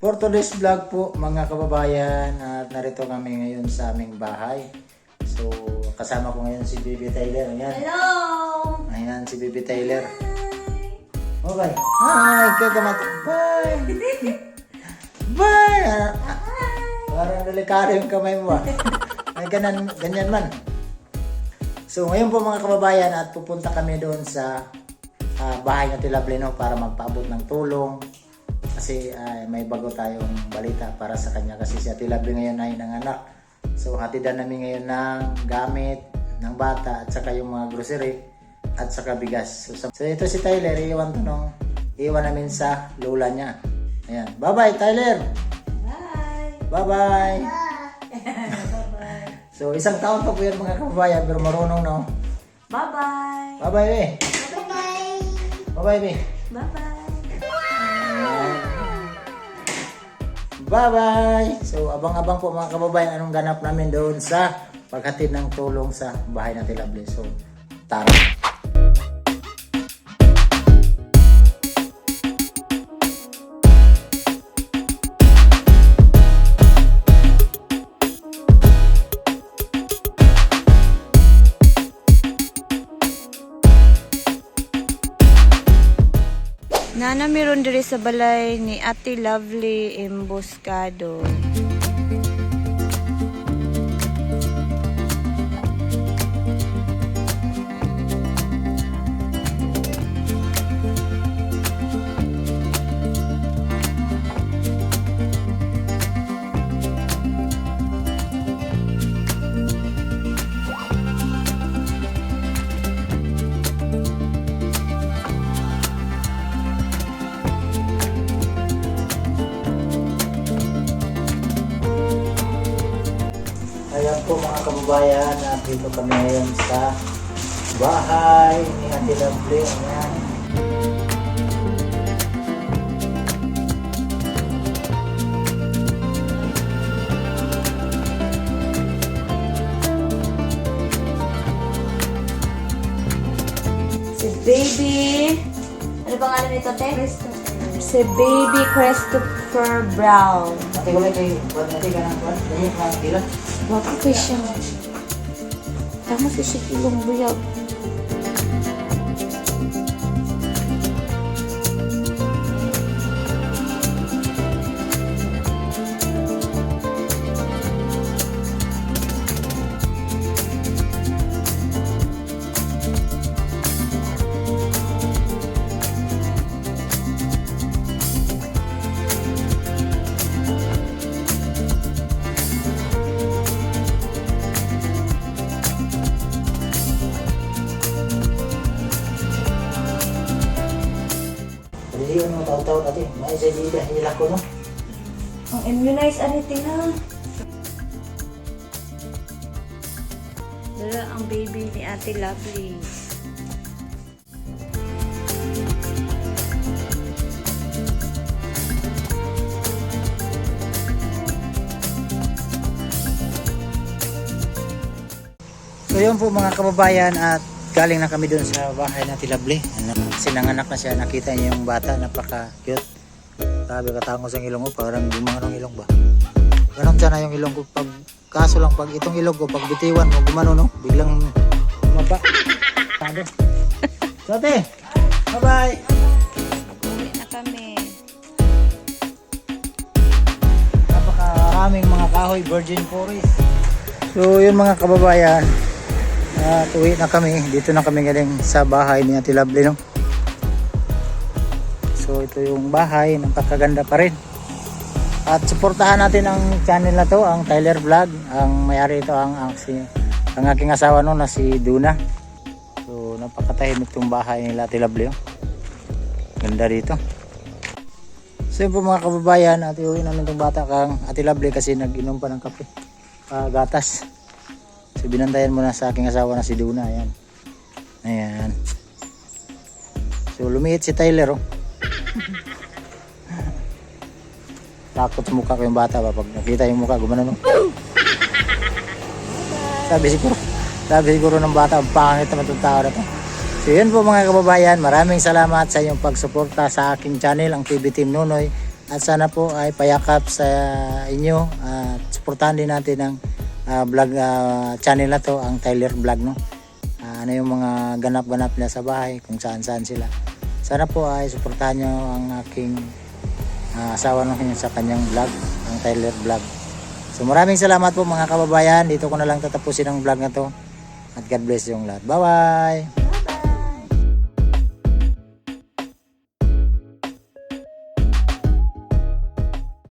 For today's vlog po mga kababayan, at narito kami ngayon sa aming bahay. So kasama ko ngayon si Baby Tyler. Ayan. Hello! Ayan si Baby Tyler. Oh, bye. Hi! Kagamat. Bye! Bye! Parang delikado yung kamay mo ah. Ay, ganyan man. So ngayon po mga kababayan at pupunta kami doon sa bahay ng Tila Bleno para magpaabot ng tulong. Kasi may bago tayong balita para sa kanya kasi si Tila Bleno ngayon ay nanganak. So hatidan namin ngayon ng gamit ng bata at saka yung mga grocery at saka bigas. So ito si Tyler, iwan namin sa lola niya. Ayan. Bye-bye Tyler! Bye! Bye-bye! Bye-bye! So isang taon pa po yan mga kababayan pero marunong na. Bye-bye! Bye-bye be! Bye-bye! Bye-bye be! Bye-bye! Bye-bye! So, abang-abang po mga kababayan anong ganap namin doon sa paghatid ng tulong sa bahay ng Tila Bleno. So, tara! Nana meron diri sa balay ni Ate Lovely Emboscado. Ayan po mga kababayan, dito kami ngayon sa bahay ni Ate Lovely. Ayan. Si Baby, ano pangalan nito, Te? Si Baby Christopher Brown. Ate ko lang kayo, ate ka ng kwan, kayo mga tila. Bakit ko siya? Tama si siya kilong buyag. Hindi yun mo taon-taon natin, may isa hilak ko no. Ang immunize aritin na. Dala ang baby ni Ate Lovely. So yun po mga kababayan at galing na kami doon sa bahay ng Tila Bleno. Sinanganak na siya, nakita niyo yung bata, napaka-cute. Grabe katangos ang ilong ko, parang gumano ang ilong ba. Ganon sana yung ilong ko. Kaso lang pag itong ilong ko, pag bitiwan mo, gumano no, biglang mapa. So ate, bye-bye! Uwi na kami. Napakaraming mga kahoy, virgin forest. So yun mga kababayan, at uwi na kami. Dito na kami galing sa bahay ni Ate Lovely no. So ito yung bahay, napakaganda pa rin. At suportahan natin ang channel na to, ang Tyler Vlog. Ang may-ari ito ang aking asawa no na si Duna. So napakatahimik itong bahay nila Ate Lovely. Ganda dito. So yun po mga kababayan, at iuwi namin itong bata kang Ate Lovely kasi nag-inom pa ng kape. Gatas. So binantayan mo na sa aking asawa na si Duna. Ayan. Ayan. So lumiit si Tyler oh. Takot sa mukha ko yung bata ba pag nakita yung mukha gumano no. Sabi siguro ng bata, ang pangit naman itong tao na to. So yun po mga kababayan, maraming salamat sa inyong pagsuporta sa aking channel, ang TV Team Nunoy. At sana po ay payakap sa inyo at suportahan din natin ang vlog channel na to, ang Tyler Vlog, no. Ano yung mga ganap-ganap nila sa bahay, kung saan-saan sila. Sana po ay suportahan nyo ang aking asawa no, sa kanyang vlog, ang Tyler Vlog. So maraming salamat po mga kababayan. Dito ko na lang tatapusin ang vlog na to. At God bless yung lahat. Bye-bye!